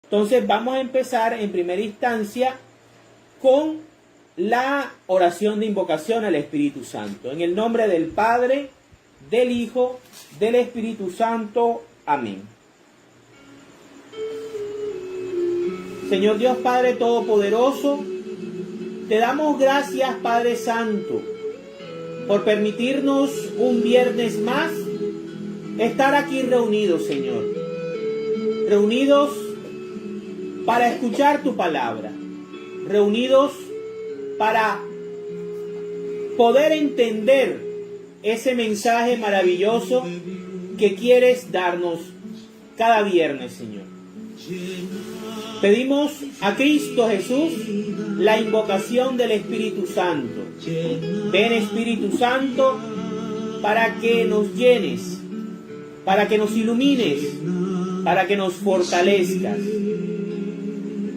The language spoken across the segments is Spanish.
Entonces vamos a empezar en primera instancia con la oración de invocación al Espíritu Santo. En el nombre del Padre, del Hijo, del Espíritu Santo. Amén. Señor Dios Padre Todopoderoso, te damos gracias, Padre Santo, por permitirnos un viernes más estar aquí reunidos, Señor. Reunidos para escuchar tu palabra. Reunidos para poder entender ese mensaje maravilloso que quieres darnos cada viernes, Señor. Pedimos a Cristo Jesús la invocación del Espíritu Santo. Ven, Espíritu Santo, para que nos llenes, para que nos ilumines, para que nos fortalezcas.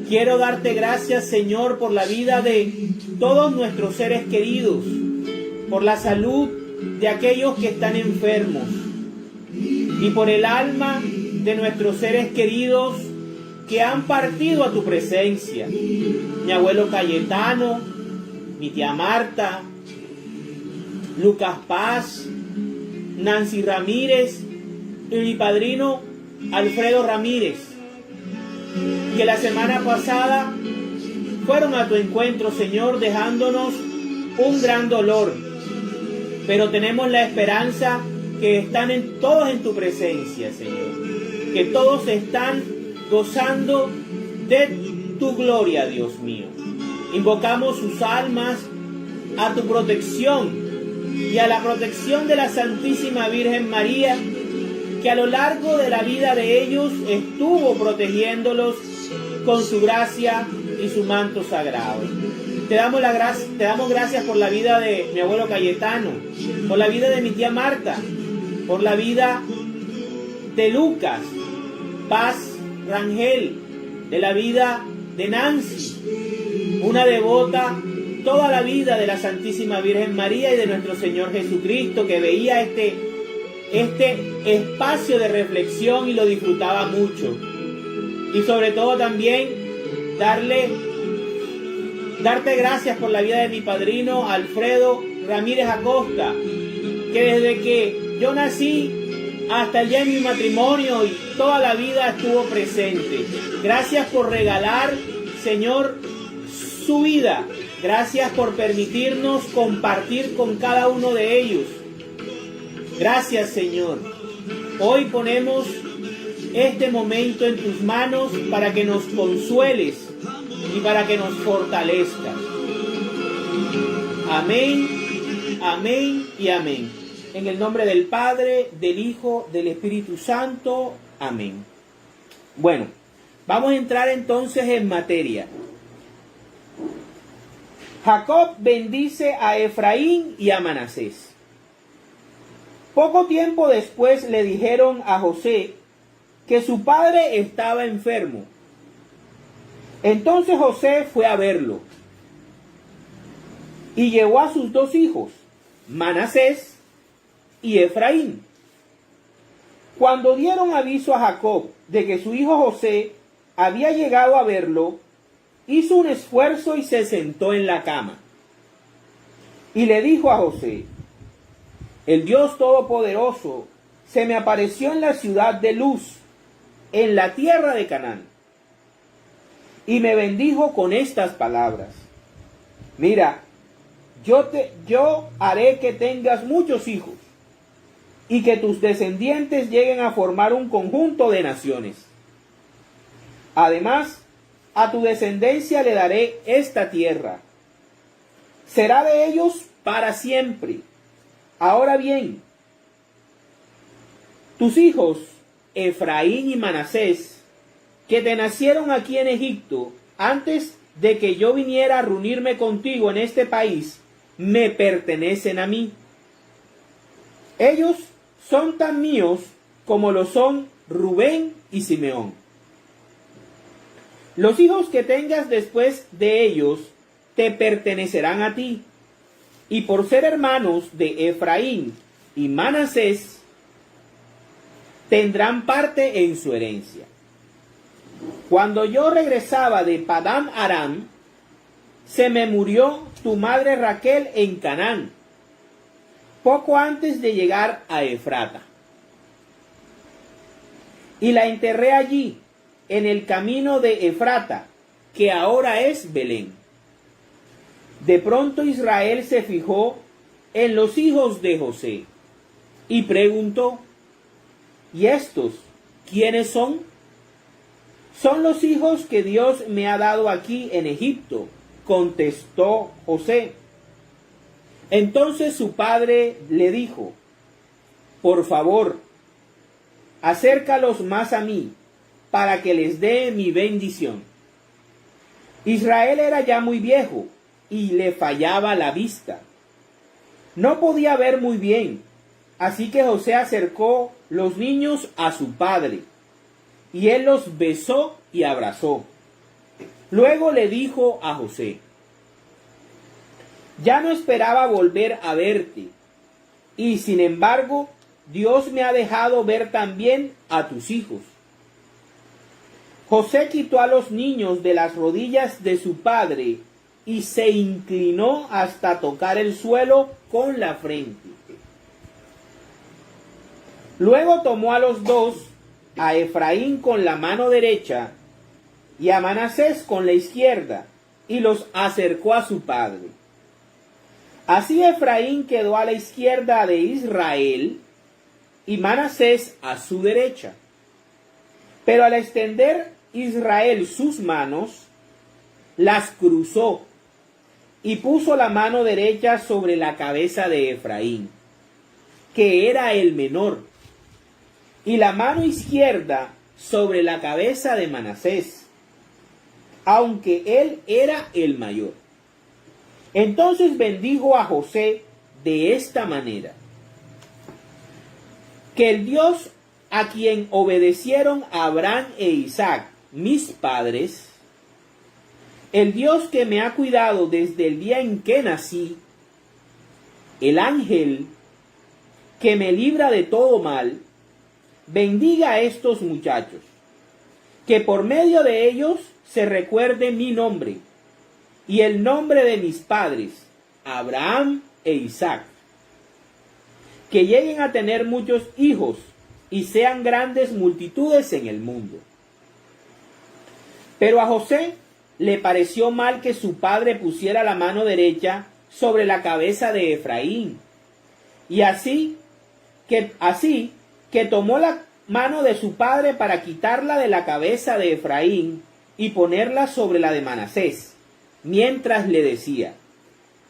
Quiero darte gracias, Señor, por la vida de todos nuestros seres queridos, por la salud de aquellos que están enfermos y por el alma de nuestros seres queridos que han partido a tu presencia. Mi abuelo Cayetano, mi tía Marta, Lucas Paz, Nancy Ramírez y mi padrino Alfredo Ramírez, que la semana pasada fueron a tu encuentro, Señor, dejándonos un gran dolor. Pero tenemos la esperanza que están todos en tu presencia, Señor. Que todos están gozando de tu gloria, Dios mío. Invocamos sus almas a tu protección y a la protección de la Santísima Virgen María, que a lo largo de la vida de ellos estuvo protegiéndolos con su gracia y su manto sagrado. Te damos gracias por la vida de mi abuelo Cayetano, por la vida de mi tía Marta, por la vida de Lucas Paz Rangel, de la vida de Nancy, una devota toda la vida de la Santísima Virgen María y de nuestro Señor Jesucristo, que veía este espacio de reflexión y lo disfrutaba mucho. Y sobre todo también darte gracias por la vida de mi padrino Alfredo Ramírez Acosta, que desde que yo nací hasta el día de mi matrimonio y toda la vida estuvo presente. Gracias por regalar, Señor, su vida. Gracias por permitirnos compartir con cada uno de ellos. Gracias, Señor. Hoy ponemos este momento en tus manos para que nos consueles y para que nos fortalezcas. Amén, amén y amén. En el nombre del Padre, del Hijo, del Espíritu Santo. Amén. Bueno, vamos a entrar entonces en materia. Jacob bendice a Efraín y a Manasés. Poco tiempo después le dijeron a José que su padre estaba enfermo. Entonces José fue a verlo y llevó a sus dos hijos, Manasés y Efraín. Cuando dieron aviso a Jacob de que su hijo José había llegado a verlo, hizo un esfuerzo y se sentó en la cama. Y le dijo a José: el Dios Todopoderoso se me apareció en la ciudad de Luz, en la tierra de Canaán, y me bendijo con estas palabras: mira, yo haré que tengas muchos hijos, y que tus descendientes lleguen a formar un conjunto de naciones. Además, a tu descendencia le daré esta tierra. Será de ellos para siempre. Ahora bien, tus hijos, Efraín y Manasés, que te nacieron aquí en Egipto, antes de que yo viniera a reunirme contigo en este país, me pertenecen a mí. Ellos son tan míos como lo son Rubén y Simeón. Los hijos que tengas después de ellos te pertenecerán a ti, y por ser hermanos de Efraín y Manasés, tendrán parte en su herencia. Cuando yo regresaba de Padán Aram, se me murió tu madre Raquel en Canaán, poco antes de llegar a Efrata. Y la enterré allí, en el camino de Efrata, que ahora es Belén. De pronto Israel se fijó en los hijos de José y preguntó: ¿y estos quiénes son? Son los hijos que Dios me ha dado aquí en Egipto, contestó José. Entonces su padre le dijo: por favor, acércalos más a mí, para que les dé mi bendición. Israel era ya muy viejo, y le fallaba la vista. No podía ver muy bien, así que José acercó los niños a su padre, y él los besó y abrazó. Luego le dijo a José: ya no esperaba volver a verte, y sin embargo, Dios me ha dejado ver también a tus hijos. José quitó a los niños de las rodillas de su padre y se inclinó hasta tocar el suelo con la frente. Luego tomó a los dos, a Efraín con la mano derecha y a Manasés con la izquierda, y los acercó a su padre. Así Efraín quedó a la izquierda de Israel y Manasés a su derecha. Pero al extender Israel sus manos, las cruzó y puso la mano derecha sobre la cabeza de Efraín, que era el menor, y la mano izquierda sobre la cabeza de Manasés, aunque él era el mayor. Entonces bendijo a José de esta manera: que el Dios a quien obedecieron Abraham e Isaac, mis padres, el Dios que me ha cuidado desde el día en que nací, el ángel que me libra de todo mal, bendiga a estos muchachos, que por medio de ellos se recuerde mi nombre y el nombre de mis padres, Abraham e Isaac, que lleguen a tener muchos hijos y sean grandes multitudes en el mundo. Pero a José le pareció mal que su padre pusiera la mano derecha sobre la cabeza de Efraín, y así que tomó la mano de su padre para quitarla de la cabeza de Efraín y ponerla sobre la de Manasés, mientras le decía: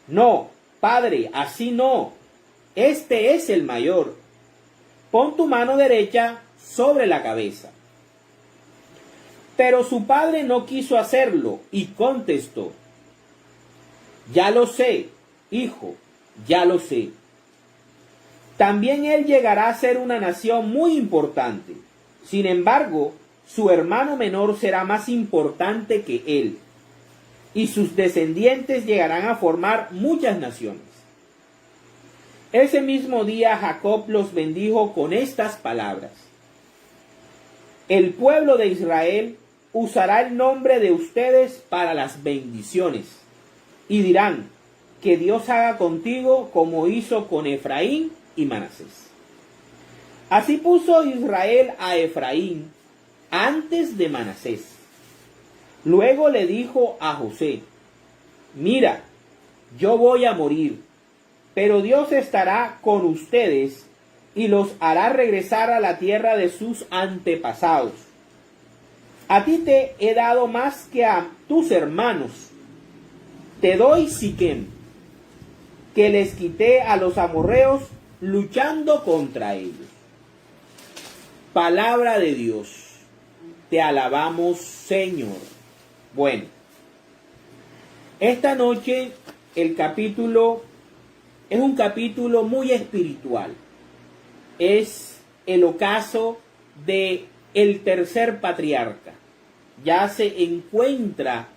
no, padre, así no, este es el mayor, pon tu mano derecha sobre la cabeza. Pero su padre no quiso hacerlo y contestó: ya lo sé, hijo, ya lo sé. También él llegará a ser una nación muy importante. Sin embargo, su hermano menor será más importante que él, y sus descendientes llegarán a formar muchas naciones. Ese mismo día Jacob los bendijo con estas palabras: el pueblo de Israel usará el nombre de ustedes para las bendiciones, y dirán: que Dios haga contigo como hizo con Efraín y Manasés. Así puso Israel a Efraín antes de Manasés. Luego le dijo a José: mira, yo voy a morir, pero Dios estará con ustedes y los hará regresar a la tierra de sus antepasados. A ti te he dado más que a tus hermanos. Te doy Siquem, que les quité a los amorreos luchando contra ellos. Palabra de Dios. Te alabamos, Señor. Bueno, esta noche el capítulo es un capítulo muy espiritual. Es el ocaso de el tercer patriarca. Ya se encuentra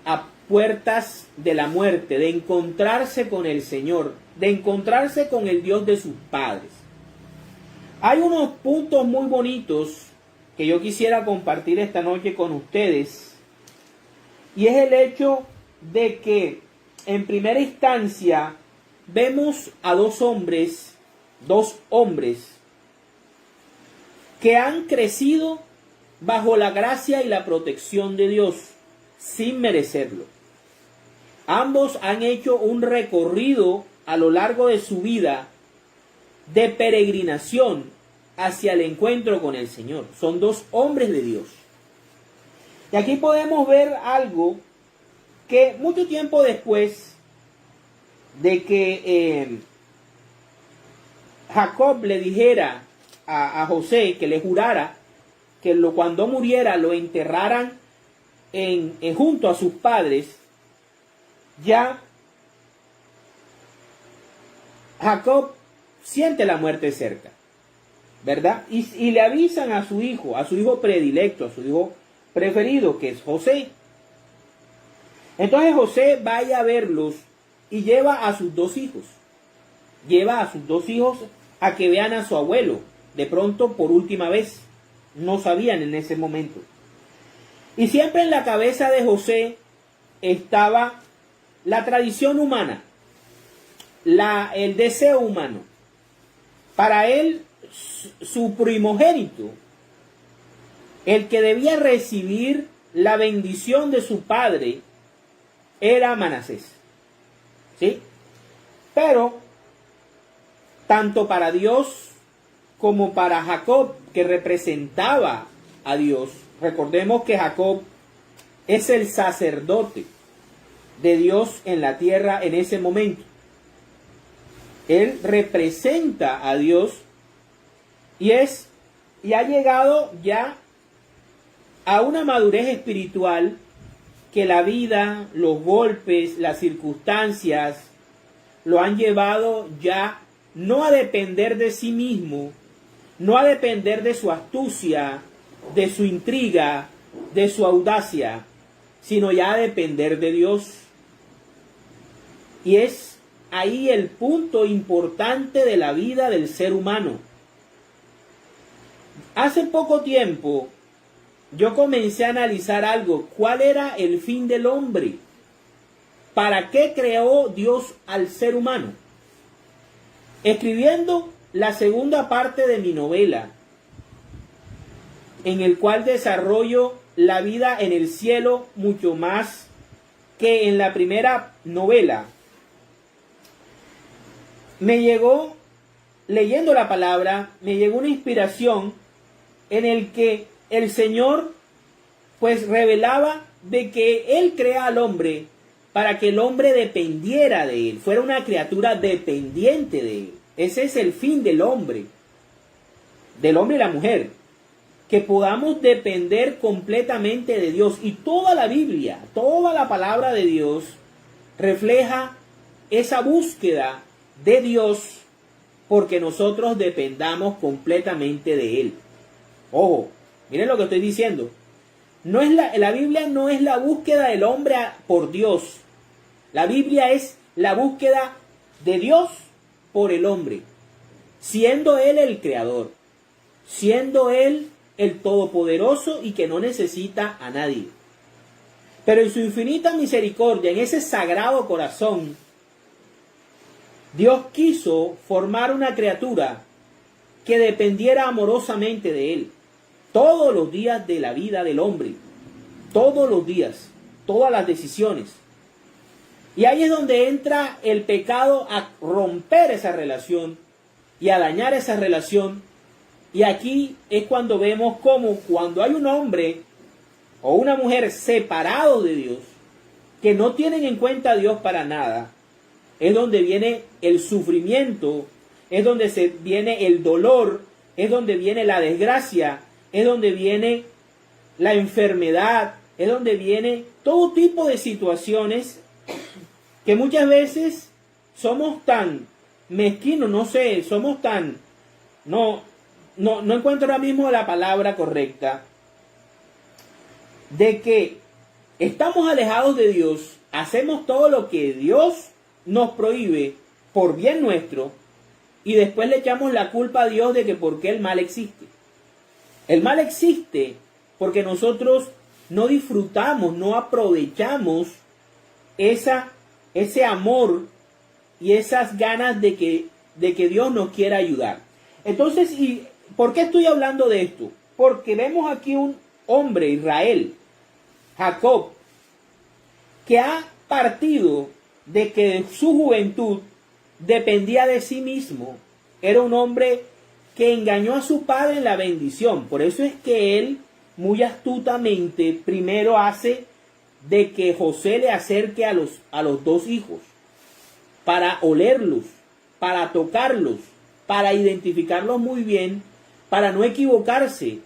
a puertas de la muerte, de encontrarse con el Señor, de encontrarse con el Dios de sus padres. Hay unos puntos muy bonitos que yo quisiera compartir esta noche con ustedes, y es el hecho de que en primera instancia vemos a dos hombres que han crecido bajo la gracia y la protección de Dios sin merecerlo. Ambos han hecho un recorrido a lo largo de su vida de peregrinación hacia el encuentro con el Señor. Son dos hombres de Dios. Y aquí podemos ver algo que mucho tiempo después de que Jacob le dijera a José, que le jurara que cuando muriera lo enterraran junto a sus padres, ya Jacob siente la muerte cerca, ¿verdad? Y le avisan a su hijo predilecto, a su hijo preferido, que es José. Entonces José va a verlos y lleva a sus dos hijos. Lleva a sus dos hijos a que vean a su abuelo, de pronto por última vez. No sabían en ese momento. Y siempre en la cabeza de José estaba la tradición humana, el deseo humano. Para él, su primogénito, el que debía recibir la bendición de su padre, era Manasés. ¿Sí? Pero, tanto para Dios como para Jacob, que representaba a Dios, recordemos que Jacob es el sacerdote de Dios en la tierra en ese momento. Él representa a Dios y ha llegado ya a una madurez espiritual que la vida, los golpes, las circunstancias lo han llevado ya no a depender de sí mismo, no a depender de su astucia, de su intriga, de su audacia, sino ya a depender de Dios. Y es ahí el punto importante de la vida del ser humano. Hace poco tiempo yo comencé a analizar algo. ¿Cuál era el fin del hombre? ¿Para qué creó Dios al ser humano? Escribiendo la segunda parte de mi novela, en el cual desarrollo la vida en el cielo mucho más que en la primera novela, me llegó, leyendo la palabra, me llegó una inspiración en el que el Señor pues revelaba de que Él crea al hombre para que el hombre dependiera de Él, fuera una criatura dependiente de Él. Ese es el fin del hombre y la mujer, que podamos depender completamente de Dios. Y toda la Biblia, toda la palabra de Dios refleja esa búsqueda de Dios, porque nosotros dependamos completamente de Él. Ojo, miren lo que estoy diciendo. La Biblia no es la búsqueda del hombre por Dios. La Biblia es la búsqueda de Dios por el hombre, siendo Él el creador, siendo Él el todopoderoso y que no necesita a nadie. Pero en su infinita misericordia, en ese sagrado corazón, Dios quiso formar una criatura que dependiera amorosamente de Él todos los días de la vida del hombre, todos los días, todas las decisiones. Y ahí es donde entra el pecado a romper esa relación y a dañar esa relación. Y aquí es cuando vemos cómo cuando hay un hombre o una mujer separados de Dios, que no tienen en cuenta a Dios para nada, es donde viene el sufrimiento, es donde viene el dolor, es donde viene la desgracia, es donde viene la enfermedad, es donde viene todo tipo de situaciones que muchas veces somos tan mezquinos, no encuentro ahora mismo la palabra correcta, de que estamos alejados de Dios, hacemos todo lo que Dios nos prohíbe por bien nuestro, y después le echamos la culpa a Dios de que por qué el mal existe. El mal existe porque nosotros no disfrutamos, no aprovechamos ese amor y esas ganas de que Dios nos quiera ayudar. Entonces, ¿y por qué estoy hablando de esto? Porque vemos aquí un hombre, Israel, Jacob, que ha partido de que en su juventud dependía de sí mismo. Era un hombre que engañó a su padre en la bendición. Por eso es que él muy astutamente primero hace de que José le acerque a los dos hijos para olerlos, para tocarlos, para identificarlos muy bien, para no equivocarse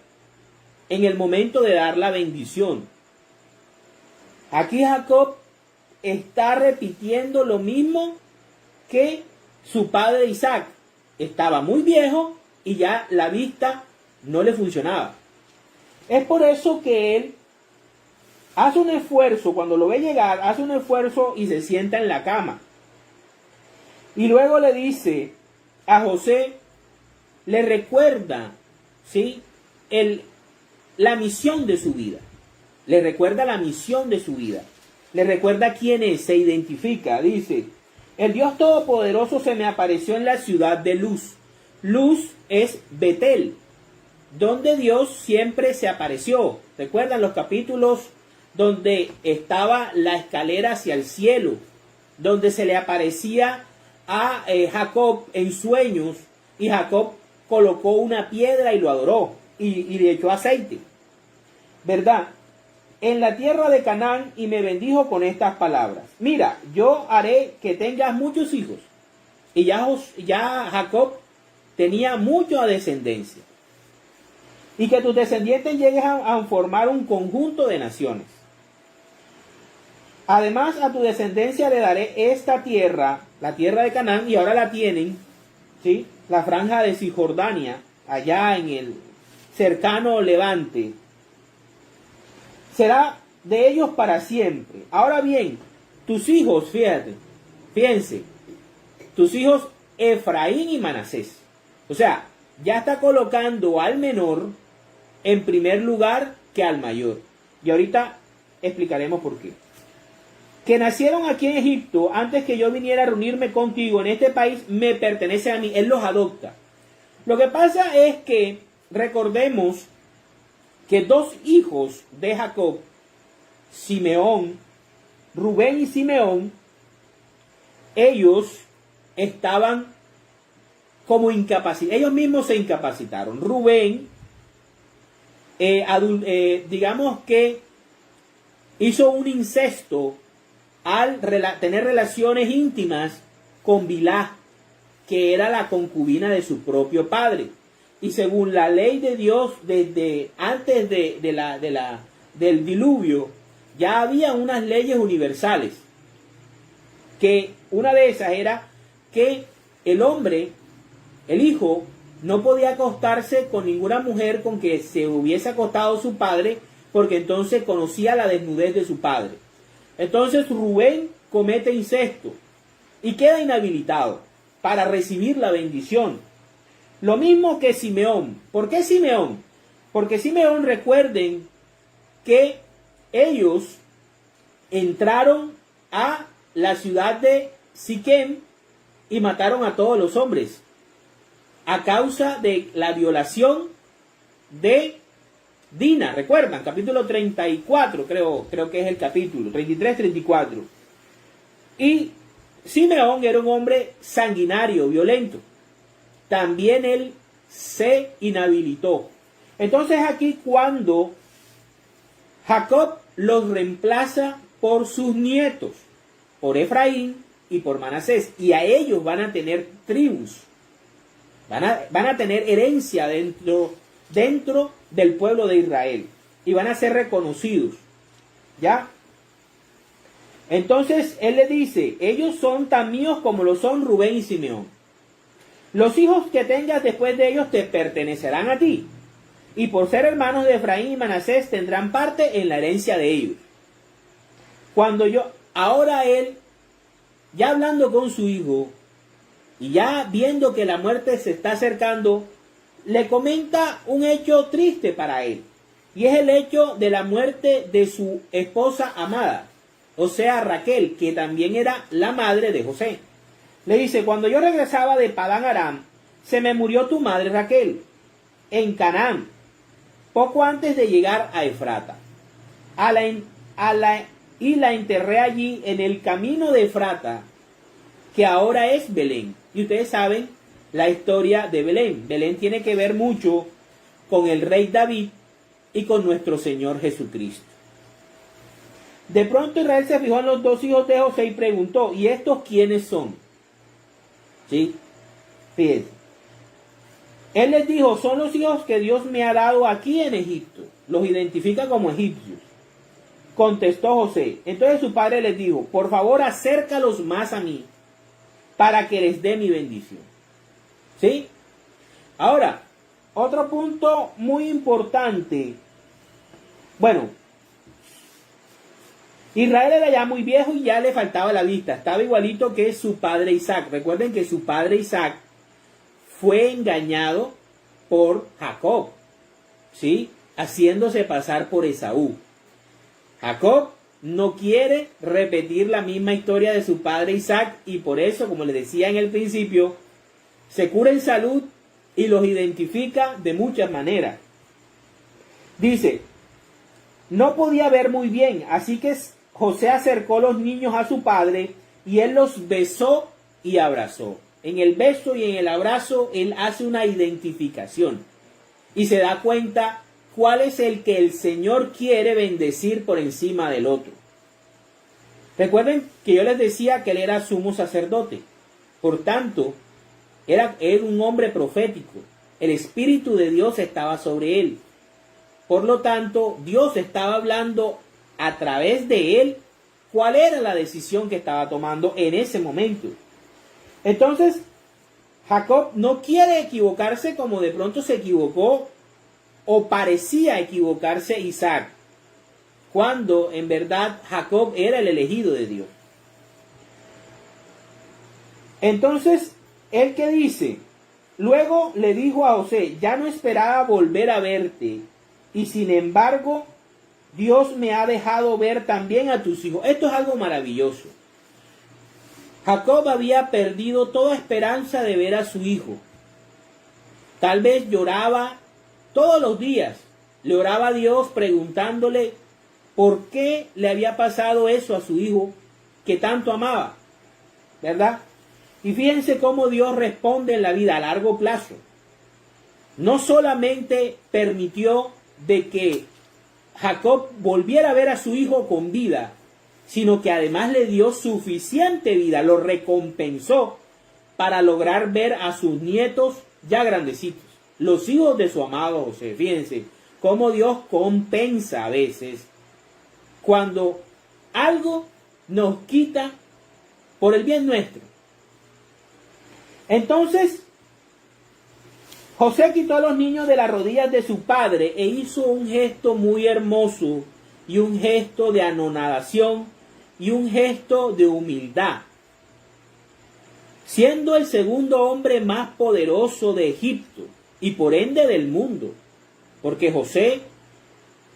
en el momento de dar la bendición. Aquí Jacob está repitiendo lo mismo que su padre Isaac. Estaba muy viejo y ya la vista no le funcionaba. Es por eso que él hace un esfuerzo, cuando lo ve llegar, hace un esfuerzo y se sienta en la cama. Y luego le dice a José, le recuerda, ¿sí?, la misión de su vida. Le recuerda la misión de su vida. Le recuerda quién es, se identifica. Dice, el Dios Todopoderoso se me apareció en la ciudad de Luz. Luz es Betel, donde Dios siempre se apareció. ¿Recuerdan los capítulos donde estaba la escalera hacia el cielo? Donde se le aparecía a Jacob en sueños y Jacob colocó una piedra y lo adoró y le echó aceite. ¿Verdad? En la tierra de Canaán y me bendijo con estas palabras. Mira, yo haré que tengas muchos hijos. Y ya Jacob tenía mucha descendencia. Y que tus descendientes lleguen a formar un conjunto de naciones. Además, a tu descendencia le daré esta tierra, la tierra de Canaán, y ahora la tienen, ¿sí?, la franja de Cisjordania, allá en el cercano Levante. Será de ellos para siempre. Ahora bien, tus hijos, fíjense, tus hijos Efraín y Manasés. O sea, ya está colocando al menor en primer lugar que al mayor. Y ahorita explicaremos por qué. Que nacieron aquí en Egipto, antes que yo viniera a reunirme contigo en este país, me pertenece a mí. Él los adopta. Lo que pasa es que recordemos que dos hijos de Jacob, Simeón, Rubén y Simeón, ellos estaban como incapacitados. Ellos mismos se incapacitaron. Rubén, digamos que hizo un incesto al tener relaciones íntimas con Bilhá, que era la concubina de su propio padre. Y según la ley de Dios, desde antes del diluvio, ya había unas leyes universales. Que una de esas era que el hombre, el hijo, no podía acostarse con ninguna mujer con que se hubiese acostado su padre, porque entonces conocía la desnudez de su padre. Entonces Rubén comete incesto y queda inhabilitado para recibir la bendición. Lo mismo que Simeón. ¿Por qué Simeón? Porque Simeón, recuerden que ellos entraron a la ciudad de Siquem y mataron a todos los hombres a causa de la violación de Dina. ¿Recuerdan? Capítulo 34, creo que es el capítulo 33, 34. Y Simeón era un hombre sanguinario, violento. También él se inhabilitó. Entonces aquí cuando Jacob los reemplaza por sus nietos, por Efraín y por Manasés, y a ellos van a tener tribus, van a tener herencia dentro del pueblo de Israel, y van a ser reconocidos, ¿ya? Entonces él le dice, ellos son tan míos como lo son Rubén y Simeón. Los hijos que tengas después de ellos te pertenecerán a ti, y por ser hermanos de Efraín y Manasés tendrán parte en la herencia de ellos. Ahora él, ya hablando con su hijo, y ya viendo que la muerte se está acercando, le comenta un hecho triste para él, y es el hecho de la muerte de su esposa amada, o sea, Raquel, que también era la madre de José. Le dice: cuando yo regresaba de Padán Aram, se me murió tu madre Raquel, en Canaán, poco antes de llegar a Efrata. Y la enterré allí en el camino de Efrata, que ahora es Belén. Y ustedes saben la historia de Belén. Belén tiene que ver mucho con el rey David y con nuestro Señor Jesucristo. De pronto Israel se fijó en los dos hijos de José y preguntó: ¿y estos quiénes son? ¿Sí? Fíjense. Él les dijo: son los hijos que Dios me ha dado aquí en Egipto. Los identifica como egipcios. Contestó José. Entonces su padre les dijo: por favor, acércalos más a mí, para que les dé mi bendición. ¿Sí? Ahora, otro punto muy importante. Bueno, Israel era ya muy viejo y ya le faltaba la vista. Estaba igualito que su padre Isaac. Recuerden que su padre Isaac fue engañado por Jacob, ¿sí? Haciéndose pasar por Esaú. Jacob no quiere repetir la misma historia de su padre Isaac, y por eso, como les decía en el principio, se cura en salud y los identifica de muchas maneras. Dice: no podía ver muy bien, así que José acercó los niños a su padre y él los besó y abrazó. En el beso y en el abrazo él hace una identificación y se da cuenta cuál es el que el Señor quiere bendecir por encima del otro. Recuerden que yo les decía que él era sumo sacerdote. Por tanto, era un hombre profético. El Espíritu de Dios estaba sobre él. Por lo tanto, Dios estaba hablando a través de él cuál era la decisión que estaba tomando en ese momento. Entonces, Jacob no quiere equivocarse como de pronto se equivocó o parecía equivocarse Isaac, cuando en verdad Jacob era el elegido de Dios. Entonces, ¿él qué dice? Luego le dijo a José: ya no esperaba volver a verte, y sin embargo, Dios me ha dejado ver también a tus hijos. Esto es algo maravilloso. Jacob había perdido toda esperanza de ver a su hijo. Tal vez lloraba todos los días. Le oraba a Dios preguntándole por qué le había pasado eso a su hijo que tanto amaba. ¿Verdad? Y fíjense cómo Dios responde en la vida a largo plazo. No solamente permitió de que Jacob volviera a ver a su hijo con vida, sino que además le dio suficiente vida, lo recompensó para lograr ver a sus nietos ya grandecitos, los hijos de su amado José. Fíjense cómo Dios compensa a veces cuando algo nos quita por el bien nuestro. Entonces, José quitó a los niños de las rodillas de su padre e hizo un gesto muy hermoso y un gesto de anonadación y un gesto de humildad. Siendo el segundo hombre más poderoso de Egipto y por ende del mundo, porque José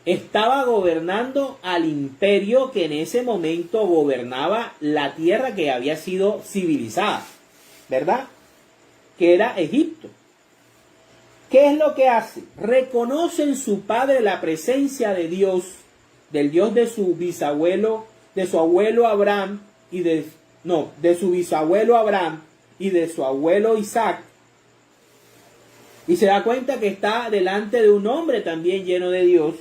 estaba gobernando al imperio que en ese momento gobernaba la tierra que había sido civilizada, ¿verdad? Que era Egipto. ¿Qué es lo que hace? Reconoce en su padre la presencia de Dios, del Dios de su bisabuelo, de su abuelo Abraham y de su bisabuelo Abraham y de su abuelo Isaac. Y se da cuenta que está delante de un hombre también lleno de Dios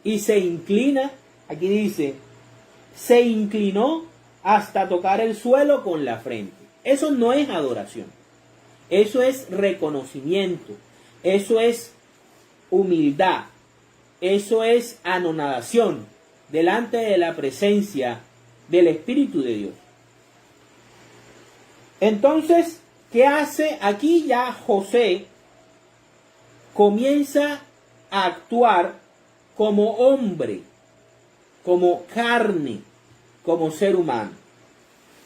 y se inclina, aquí dice, se inclinó hasta tocar el suelo con la frente. Eso no es adoración, eso es reconocimiento. Eso es humildad, eso es anonadación delante de la presencia del Espíritu de Dios. Entonces, ¿qué hace? Aquí ya José comienza a actuar como hombre, como carne, como ser humano.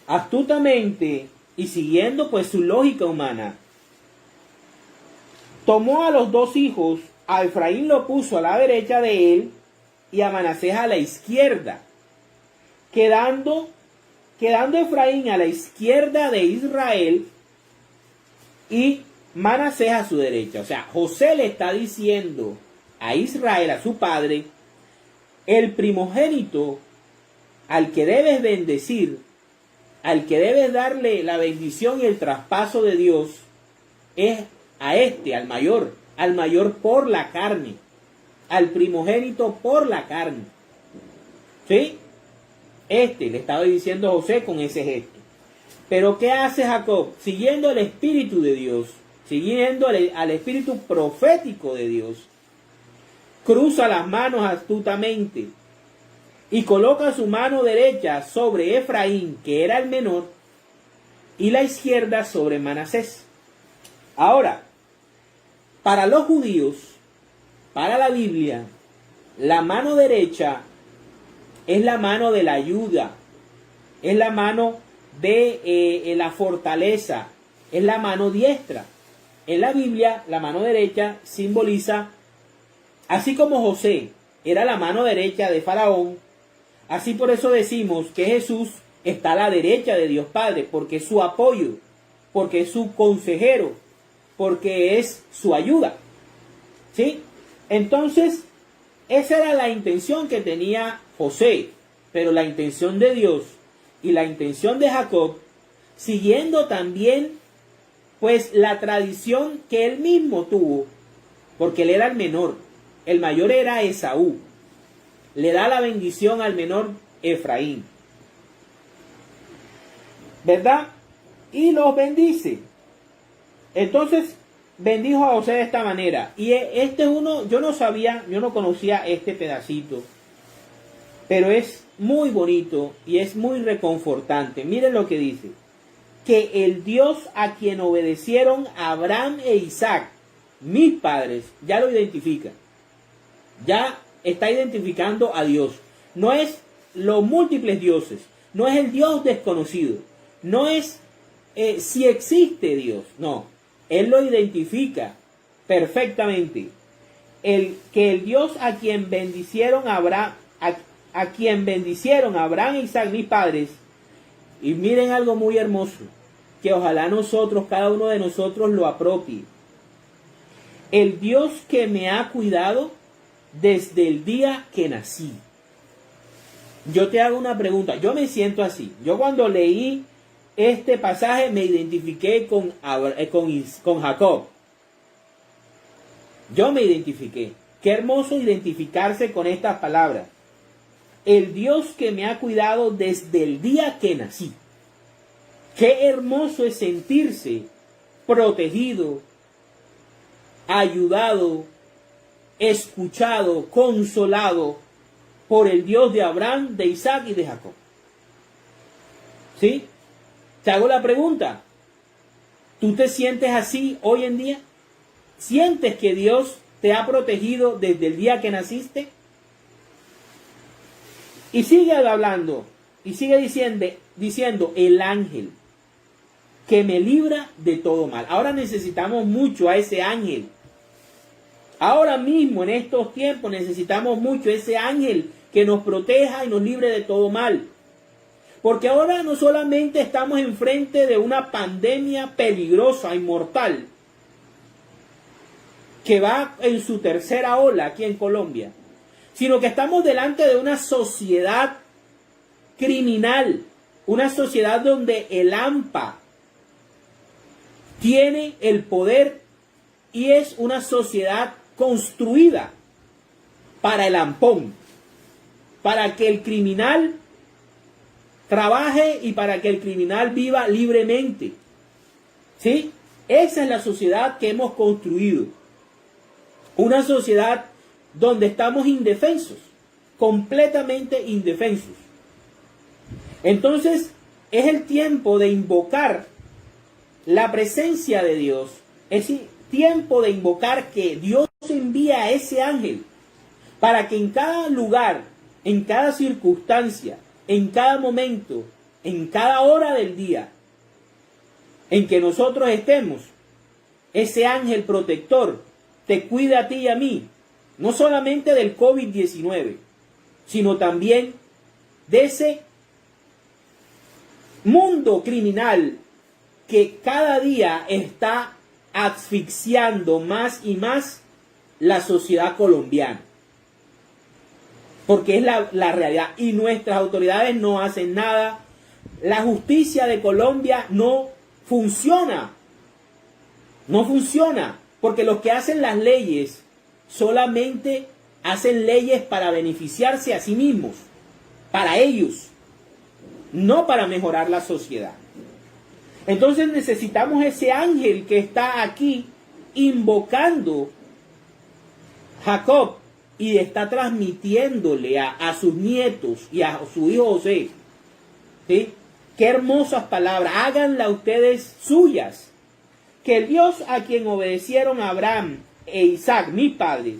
Astutamente y siguiendo pues su lógica humana, tomó a los dos hijos, a Efraín lo puso a la derecha de él y a Manasés a la izquierda, quedando Efraín a la izquierda de Israel y Manasés a su derecha. O sea, José le está diciendo a Israel, a su padre, el primogénito al que debes bendecir, al que debes darle la bendición y el traspaso de Dios, es a este, al mayor por la carne, al primogénito por la carne. ¿Sí? Le estaba diciendo José con ese gesto. Pero ¿qué hace Jacob? Siguiendo el espíritu de Dios, siguiendo al espíritu profético de Dios, cruza las manos astutamente y coloca su mano derecha sobre Efraín, que era el menor, y la izquierda sobre Manasés. Ahora, para los judíos, para la Biblia, la mano derecha es la mano de la ayuda, es la mano de la fortaleza, es la mano diestra. En la Biblia, la mano derecha simboliza, así como José era la mano derecha de Faraón, así por eso decimos que Jesús está a la derecha de Dios Padre, porque es su apoyo, porque es su consejero, porque es su ayuda. ¿Sí? Entonces, esa era la intención que tenía José, pero la intención de Dios y la intención de Jacob, siguiendo también pues la tradición que él mismo tuvo, porque él era el menor, el mayor era Esaú, le da la bendición al menor Efraín, ¿verdad? Y los bendice. Entonces bendijo a José de esta manera. Y este es uno, yo no conocía este pedacito, pero es muy bonito y es muy reconfortante. Miren lo que dice: que el Dios a quien obedecieron Abraham e Isaac, mis padres, ya lo identifica. Ya está identificando a Dios. No es los múltiples dioses, no es el Dios desconocido, no es si existe Dios, no. Él lo identifica perfectamente. Que el Dios a quien bendicieron Abraham, a quien bendicieron Abraham e Isaac, mis padres. Y miren algo muy hermoso, que ojalá nosotros, cada uno de nosotros, lo apropie. El Dios que me ha cuidado desde el día que nací. Yo te hago una pregunta. Yo me siento así. Yo cuando leí este pasaje me identifiqué con Jacob. Yo me identifiqué. Qué hermoso identificarse con estas palabras. El Dios que me ha cuidado desde el día que nací. Qué hermoso es sentirse protegido, ayudado, escuchado, consolado por el Dios de Abraham, de Isaac y de Jacob. ¿Sí? Te hago la pregunta. ¿Tú te sientes así hoy en día? ¿Sientes que Dios te ha protegido desde el día que naciste? Y sigue hablando, y sigue diciendo el ángel que me libra de todo mal. Ahora necesitamos mucho a ese ángel. Ahora mismo, en estos tiempos, necesitamos mucho ese ángel que nos proteja y nos libre de todo mal. Porque ahora no solamente estamos enfrente de una pandemia peligrosa y mortal, que va en su tercera ola aquí en Colombia, sino que estamos delante de una sociedad criminal, una sociedad donde el AMPA tiene el poder y es una sociedad construida para el ampón, para que el criminal trabaje y para que el criminal viva libremente. ¿Sí? Esa es la sociedad que hemos construido. Una sociedad donde estamos indefensos, completamente indefensos. Entonces, es el tiempo de invocar la presencia de Dios. Es tiempo de invocar que Dios envía a ese ángel para que en cada lugar, en cada circunstancia, en cada momento, en cada hora del día en que nosotros estemos, ese ángel protector, te cuida a ti y a mí, no solamente del COVID-19, sino también de ese mundo criminal que cada día está asfixiando más y más la sociedad colombiana. Porque es la realidad. Y nuestras autoridades no hacen nada. La justicia de Colombia no funciona. No funciona. Porque los que hacen las leyes solamente hacen leyes para beneficiarse a sí mismos. Para ellos. No para mejorar la sociedad. Entonces necesitamos ese ángel que está aquí invocando Jacob y está transmitiéndole a sus nietos y a su hijo José. ¿Sí? Qué hermosas palabras. Háganla ustedes suyas. Que el Dios a quien obedecieron Abraham e Isaac, mis padres,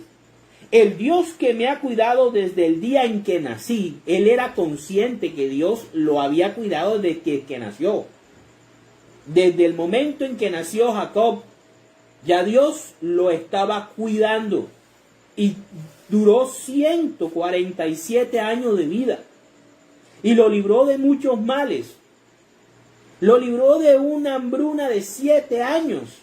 el Dios que me ha cuidado desde el día en que nací, él era consciente que Dios lo había cuidado desde que nació. Desde el momento en que nació Jacob, ya Dios lo estaba cuidando. Y duró 147 años de vida. Y lo libró de muchos males. Lo libró de una hambruna de 7 años.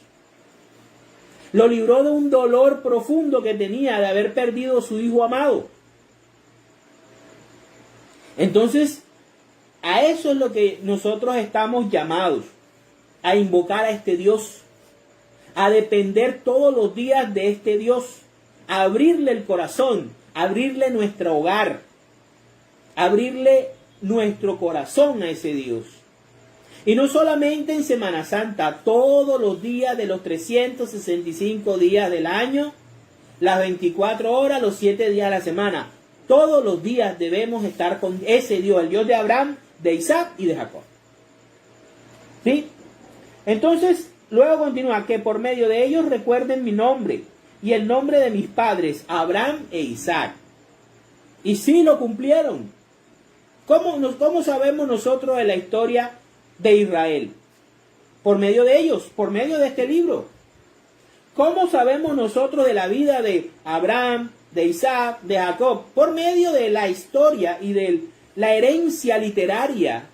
Lo libró de un dolor profundo que tenía de haber perdido a su hijo amado. Entonces, a eso es lo que nosotros estamos llamados. A invocar a este Dios. A depender todos los días de este Dios. A abrirle el corazón. A abrirle nuestro hogar. A abrirle nuestro corazón a ese Dios. Y no solamente en Semana Santa, todos los días de los 365 días del año, las 24 horas, los 7 días de la semana. Todos los días debemos estar con ese Dios, el Dios de Abraham, de Isaac y de Jacob. ¿Sí? Entonces, luego continúa, que por medio de ellos recuerden mi nombre y el nombre de mis padres, Abraham e Isaac. Y sí lo cumplieron. ¿Cómo sabemos nosotros de la historia de Israel? Por medio de ellos, por medio de este libro. ¿Cómo sabemos nosotros de la vida de Abraham, de Isaac, de Jacob? Por medio de la historia y de la herencia literaria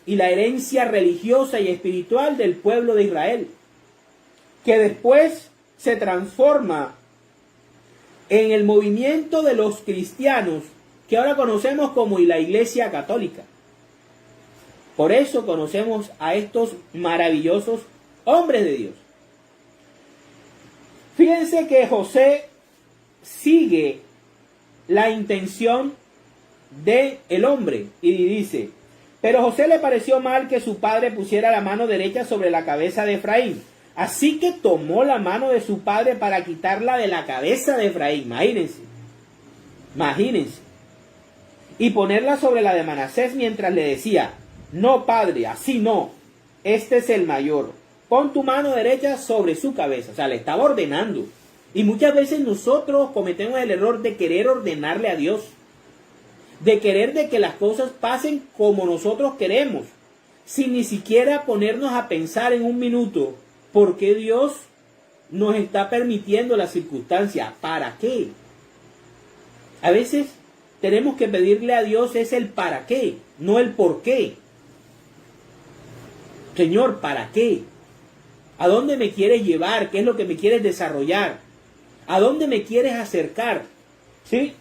y la herencia religiosa y espiritual del pueblo de Israel, que después se transforma en el movimiento de los cristianos, que ahora conocemos como la Iglesia Católica. Por eso conocemos a estos maravillosos hombres de Dios. Fíjense que José sigue la intención del hombre y dice: pero José le pareció mal que su padre pusiera la mano derecha sobre la cabeza de Efraín. Así que tomó la mano de su padre para quitarla de la cabeza de Efraín. Imagínense. Y ponerla sobre la de Manasés mientras le decía: no, padre, así no. Este es el mayor. Pon tu mano derecha sobre su cabeza. O sea, le estaba ordenando. Y muchas veces nosotros cometemos el error de querer ordenarle a Dios. De querer de que las cosas pasen como nosotros queremos. Sin ni siquiera ponernos a pensar en un minuto por qué Dios nos está permitiendo la circunstancia. ¿Para qué? A veces tenemos que pedirle a Dios es el para qué, no el por qué. Señor, ¿para qué? ¿A dónde me quieres llevar? ¿Qué es lo que me quieres desarrollar? ¿A dónde me quieres acercar? ¿Sí?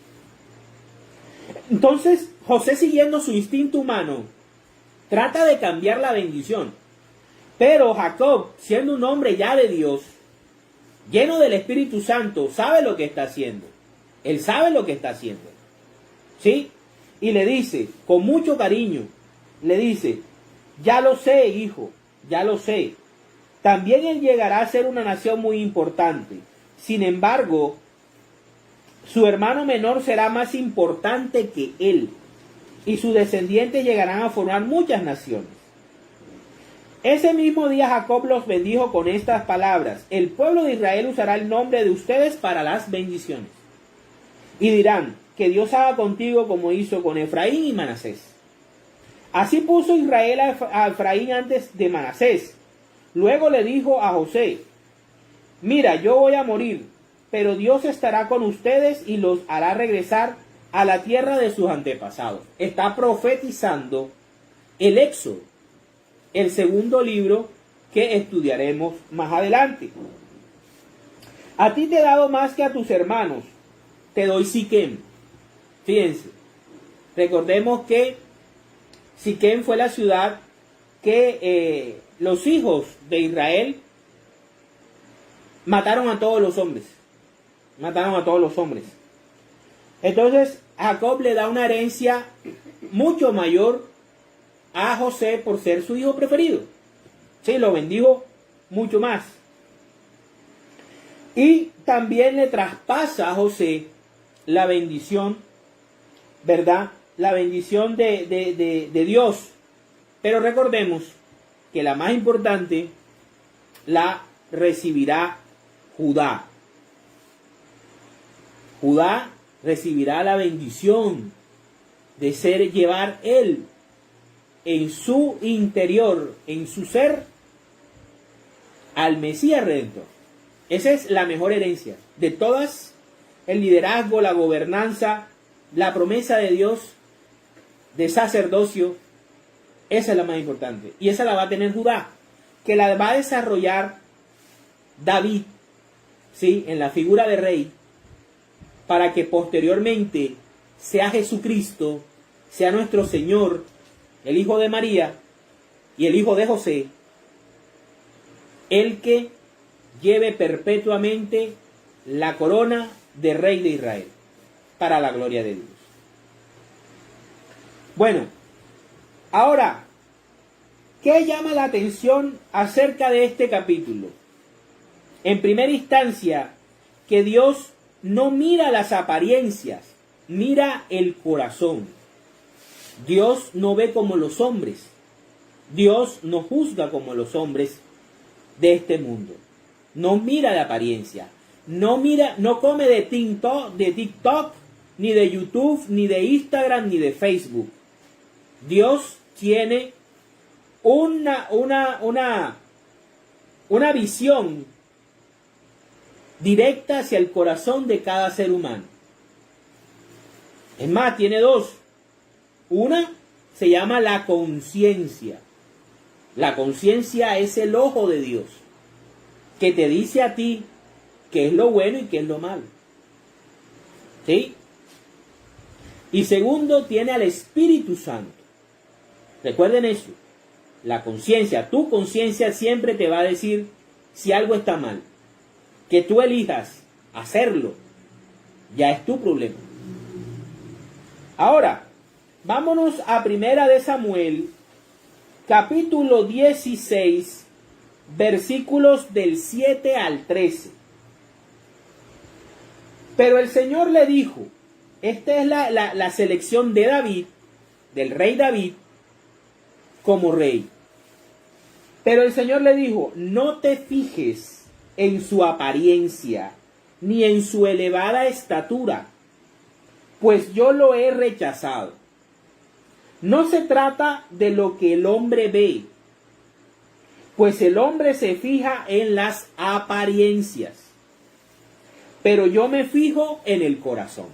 Entonces, José, siguiendo su instinto humano, trata de cambiar la bendición. Pero Jacob, siendo un hombre ya de Dios, lleno del Espíritu Santo, sabe lo que está haciendo. Él sabe lo que está haciendo. ¿Sí? Y le dice, con mucho cariño, le dice: ya lo sé, hijo, ya lo sé. También él llegará a ser una nación muy importante. Sin embargo, su hermano menor será más importante que él, y sus descendientes llegarán a formar muchas naciones. Ese mismo día Jacob los bendijo con estas palabras: el pueblo de Israel usará el nombre de ustedes para las bendiciones. Y dirán: que Dios haga contigo como hizo con Efraín y Manasés. Así puso Israel a Efraín antes de Manasés. Luego le dijo a José: mira, yo voy a morir, pero Dios estará con ustedes y los hará regresar a la tierra de sus antepasados. Está profetizando el Éxodo, el segundo libro que estudiaremos más adelante. A ti te he dado más que a tus hermanos, te doy Siquem. Fíjense, recordemos que Siquem fue la ciudad que los hijos de Israel mataron a todos los hombres. Mataron a todos los hombres. Entonces Jacob le da una herencia mucho mayor a José por ser su hijo preferido. Sí, lo bendijo mucho más. Y también le traspasa a José la bendición, ¿verdad? La bendición de Dios. Pero recordemos que la más importante la recibirá Judá. Judá recibirá la bendición de llevar él en su interior, en su ser, al Mesías Redentor. Esa es la mejor herencia de todas: el liderazgo, la gobernanza, la promesa de Dios, de sacerdocio. Esa es la más importante. Y esa la va a tener Judá, que la va a desarrollar David, ¿sí?, en la figura de rey, para que posteriormente sea Jesucristo, sea nuestro Señor, el Hijo de María y el Hijo de José, el que lleve perpetuamente la corona de Rey de Israel, para la gloria de Dios. Bueno, ahora, ¿qué llama la atención acerca de este capítulo? En primera instancia, que Dios no mira las apariencias, mira el corazón. Dios no ve como los hombres. Dios no juzga como los hombres de este mundo. No mira la apariencia. No mira, no come de TikTok, ni de YouTube, ni de Instagram, ni de Facebook. Dios tiene una visión directa hacia el corazón de cada ser humano. Es más, tiene dos. Una se llama la conciencia. La conciencia es el ojo de Dios, que te dice a ti qué es lo bueno y qué es lo malo. ¿Sí? Y segundo, tiene al Espíritu Santo. Recuerden eso. La conciencia, tu conciencia siempre te va a decir si algo está mal. Que tú elijas hacerlo, ya es tu problema. Ahora, vámonos a Primera de Samuel, capítulo 16, versículos del 7 al 13. Pero el Señor le dijo, esta es la selección de David, del rey David, como rey. Pero el Señor le dijo, no te fijes en su apariencia, ni en su elevada estatura, pues yo lo he rechazado. No se trata de lo que el hombre ve, pues el hombre se fija en las apariencias, pero yo me fijo en el corazón.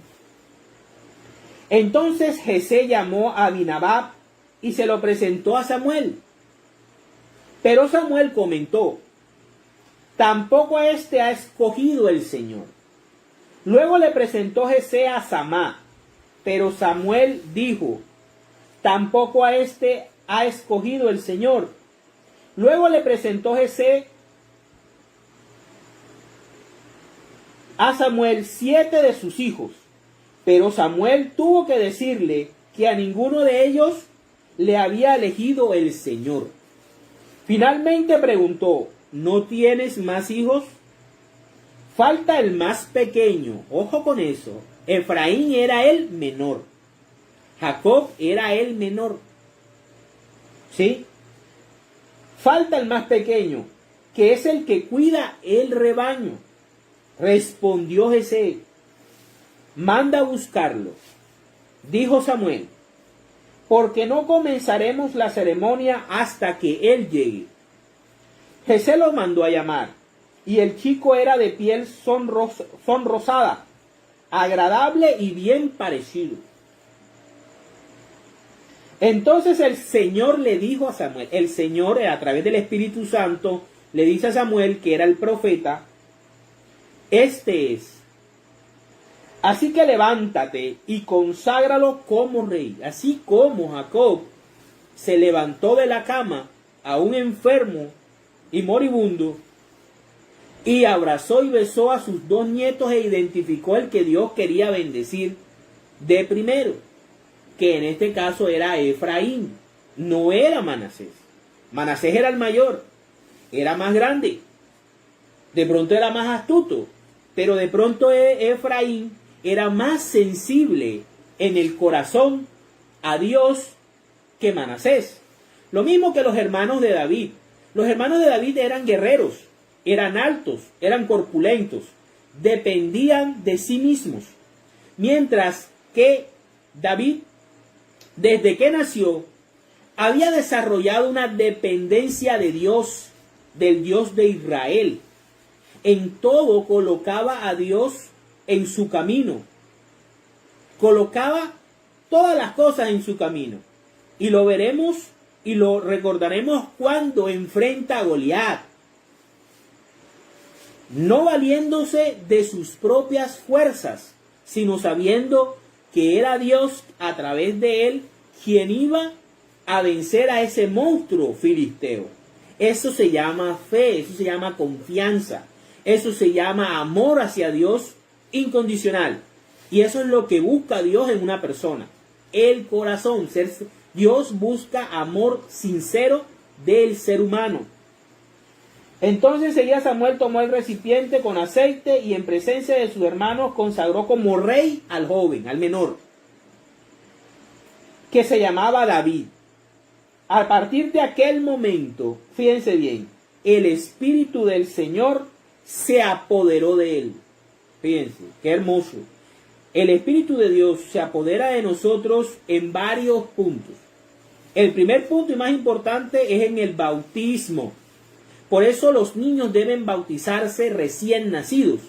Entonces Jesé llamó a Abinadab y se lo presentó a Samuel. Pero Samuel comentó, tampoco a este ha escogido el Señor. Luego le presentó Jesé a Samá, pero Samuel dijo, tampoco a este ha escogido el Señor. Luego le presentó Jesé a Samuel 7 de sus hijos, pero Samuel tuvo que decirle que a ninguno de ellos le había elegido el Señor. Finalmente preguntó, ¿no tienes más hijos? Falta el más pequeño. Ojo con eso. Efraín era el menor. Jacob era el menor. ¿Sí? Falta el más pequeño, que es el que cuida el rebaño. Respondió Jesé, manda a buscarlo. Dijo Samuel, porque no comenzaremos la ceremonia hasta que él llegue. Jesé lo mandó a llamar. y el chico era de piel sonrosada, agradable y bien parecido. Entonces el Señor le dijo a Samuel, el Señor a través del Espíritu Santo le dice a Samuel, que era el profeta, este es. Así que levántate y conságralo como rey. Así como Jacob se levantó de la cama, aún enfermo y moribundo, y abrazó y besó a sus 2 nietos e identificó el que Dios quería bendecir de primero, que en este caso era Efraín, no era Manasés. Manasés era el mayor, era más grande, de pronto era más astuto, pero de pronto Efraín era más sensible en el corazón a Dios que Manasés. Lo mismo que los hermanos de David. Los hermanos de David eran guerreros, eran altos, eran corpulentos, dependían de sí mismos. Mientras que David, desde que nació, había desarrollado una dependencia de Dios, del Dios de Israel. En todo colocaba a Dios en su camino. Colocaba todas las cosas en su camino. Y lo veremos y lo recordaremos cuando enfrenta a Goliat. No valiéndose de sus propias fuerzas, sino sabiendo que era Dios a través de él quien iba a vencer a ese monstruo filisteo. Eso se llama fe, eso se llama confianza, eso se llama amor hacia Dios incondicional. Y eso es lo que busca Dios en una persona. El corazón. Dios busca amor sincero del ser humano. Entonces seguía Samuel, tomó el recipiente con aceite y en presencia de sus hermanos consagró como rey al joven, al menor, que se llamaba David. A partir de aquel momento, fíjense bien, el Espíritu del Señor se apoderó de él. Fíjense, qué hermoso. El Espíritu de Dios se apodera de nosotros en varios puntos. El primer punto y más importante es en el bautismo. Por eso los niños deben bautizarse recién nacidos,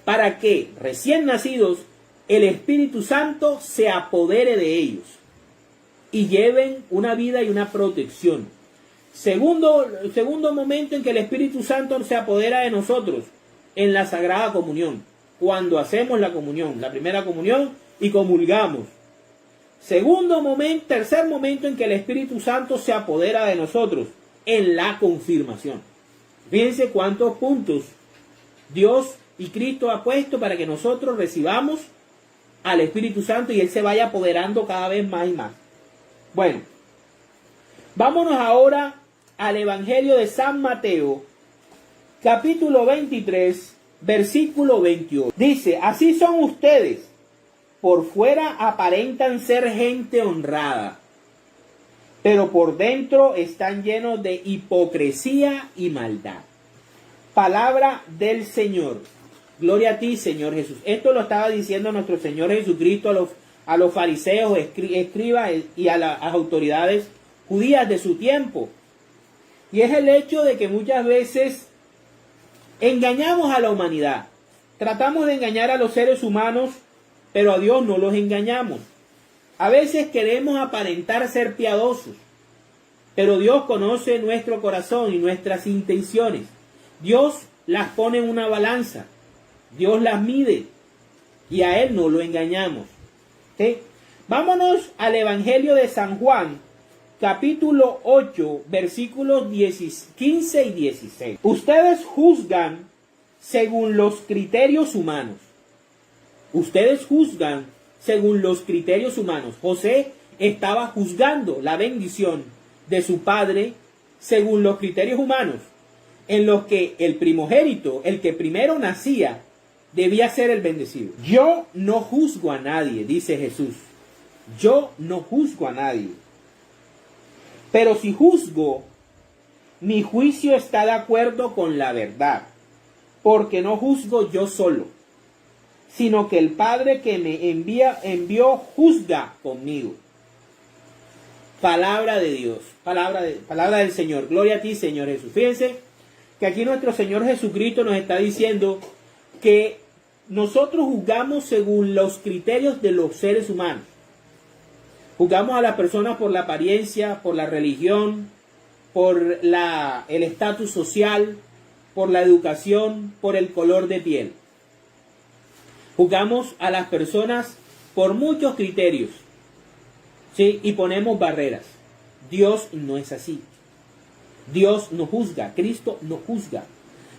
para que recién nacidos el Espíritu Santo se apodere de ellos y lleven una vida y una protección. Segundo momento en que el Espíritu Santo se apodera de nosotros, en la Sagrada Comunión, cuando hacemos la comunión, la primera comunión y comulgamos. Tercer momento en que el Espíritu Santo se apodera de nosotros, en la confirmación. Fíjense cuántos puntos Dios y Cristo ha puesto para que nosotros recibamos al Espíritu Santo y Él se vaya apoderando cada vez más y más. Bueno, vámonos ahora al Evangelio de San Mateo, capítulo 23, versículo 28. Dice, así son ustedes, por fuera aparentan ser gente honrada, pero por dentro están llenos de hipocresía y maldad. Palabra del Señor. Gloria a ti, Señor Jesús. Esto lo estaba diciendo nuestro Señor Jesucristo a los fariseos, escribas y a las autoridades judías de su tiempo. Y es el hecho de que muchas veces engañamos a la humanidad. Tratamos de engañar a los seres humanos, pero a Dios no los engañamos. A veces queremos aparentar ser piadosos, pero Dios conoce nuestro corazón y nuestras intenciones. Dios las pone en una balanza, Dios las mide y a Él no lo engañamos. ¿Sí? Vámonos al Evangelio de San Juan, capítulo 8, versículos 15 y 16. Ustedes juzgan según los criterios humanos. Ustedes juzgan según los criterios humanos. José estaba juzgando la bendición de su padre según los criterios humanos, en los que el primogénito, el que primero nacía, debía ser el bendecido. Yo no juzgo a nadie, dice Jesús. Yo no juzgo a nadie. Pero si juzgo, mi juicio está de acuerdo con la verdad, porque no juzgo yo solo, sino que el Padre que me envió juzga conmigo. Palabra de Dios, palabra del Señor. Gloria a ti, Señor Jesús. Fíjense que aquí nuestro Señor Jesucristo nos está diciendo que nosotros juzgamos según los criterios de los seres humanos. Juzgamos a las personas por la apariencia, por la religión, por el estatus social, por la educación, por el color de piel. Juzgamos a las personas por muchos criterios, ¿sí? Y ponemos barreras. Dios no es así. Dios no juzga, Cristo no juzga.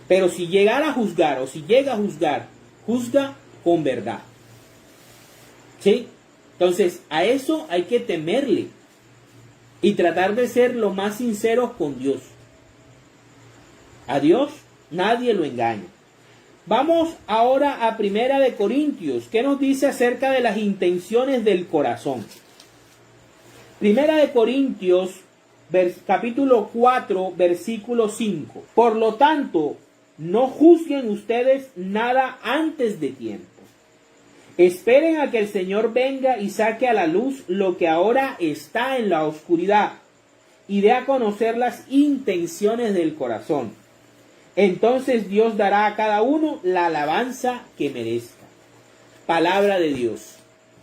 Pero si llegara a juzgar o si llega a juzgar, juzga con verdad. ¿Sí? Entonces, a eso hay que temerle y tratar de ser lo más sinceros con Dios. A Dios nadie lo engaña. Vamos ahora a Primera de Corintios. ¿Qué nos dice acerca de las intenciones del corazón? Primera de Corintios, capítulo 4, versículo 5. Por lo tanto, no juzguen ustedes nada antes de tiempo. Esperen a que el Señor venga y saque a la luz lo que ahora está en la oscuridad y dé a conocer las intenciones del corazón. Entonces Dios dará a cada uno la alabanza que merezca. Palabra de Dios.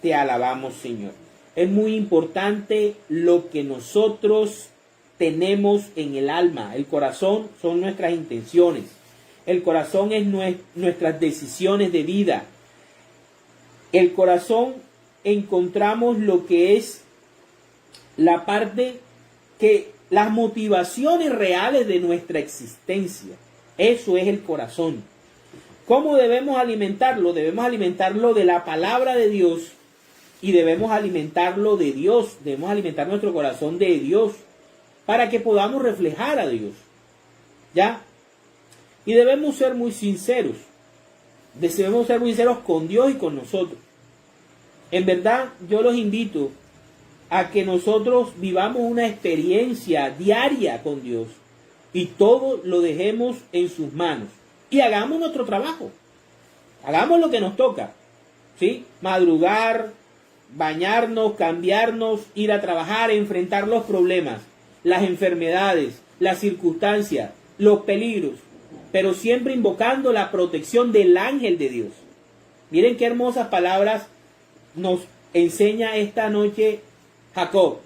Te alabamos, Señor. Es muy importante lo que nosotros tenemos en el alma. El corazón son nuestras intenciones. El corazón es nuestras decisiones de vida. El corazón encontramos lo que es la parte que las motivaciones reales de nuestra existencia. Eso es el corazón. ¿Cómo debemos alimentarlo? Debemos alimentarlo de la palabra de Dios y debemos alimentarlo de Dios. Debemos alimentar nuestro corazón de Dios para que podamos reflejar a Dios. ¿Ya? Y debemos ser muy sinceros. Debemos ser muy sinceros con Dios y con nosotros. En verdad, yo los invito a que nosotros vivamos una experiencia diaria con Dios y todo lo dejemos en sus manos y hagamos nuestro trabajo. Hagamos lo que nos toca, ¿sí? Madrugar, bañarnos, cambiarnos, ir a trabajar, enfrentar los problemas, las enfermedades, las circunstancias, los peligros, pero siempre invocando la protección del ángel de Dios. Miren qué hermosas palabras nos enseña esta noche Jacob.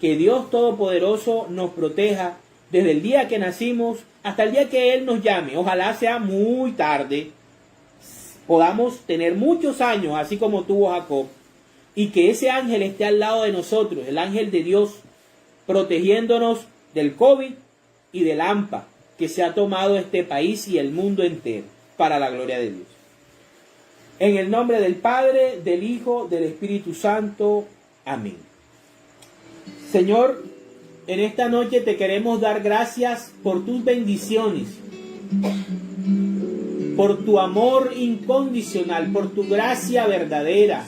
Que Dios Todopoderoso nos proteja desde el día que nacimos hasta el día que Él nos llame. Ojalá sea muy tarde, podamos tener muchos años, así como tuvo Jacob, y que ese ángel esté al lado de nosotros, el ángel de Dios, protegiéndonos del COVID y del AMPA, que se ha tomado este país y el mundo entero, para la gloria de Dios. En el nombre del Padre, del Hijo, del Espíritu Santo. Amén. Señor, en esta noche te queremos dar gracias por tus bendiciones, por tu amor incondicional, por tu gracia verdadera.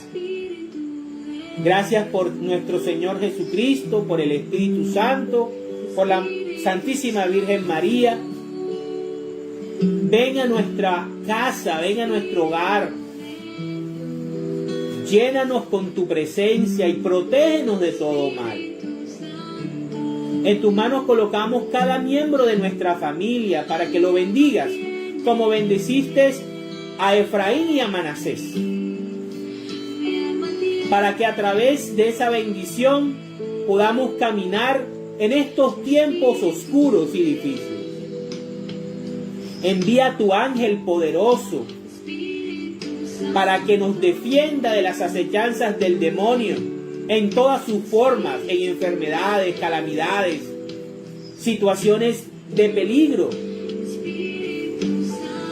Gracias por nuestro Señor Jesucristo, por el Espíritu Santo, por la Santísima Virgen María. Ven a nuestra casa, ven a nuestro hogar. Llénanos con tu presencia y protégenos de todo mal. En tus manos colocamos cada miembro de nuestra familia para que lo bendigas, como bendeciste a Efraín y a Manasés. Para que a través de esa bendición podamos caminar en estos tiempos oscuros y difíciles. Envía tu ángel poderoso para que nos defienda de las acechanzas del demonio en todas sus formas, en enfermedades, calamidades, situaciones de peligro.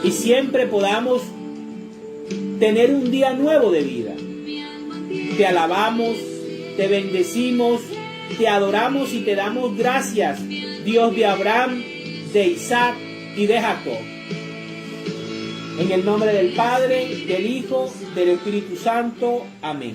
Y siempre podamos tener un día nuevo de vida. Te alabamos, te bendecimos, te adoramos y te damos gracias, Dios de Abraham, de Isaac y de Jacob. En el nombre del Padre, del Hijo, del Espíritu Santo. Amén.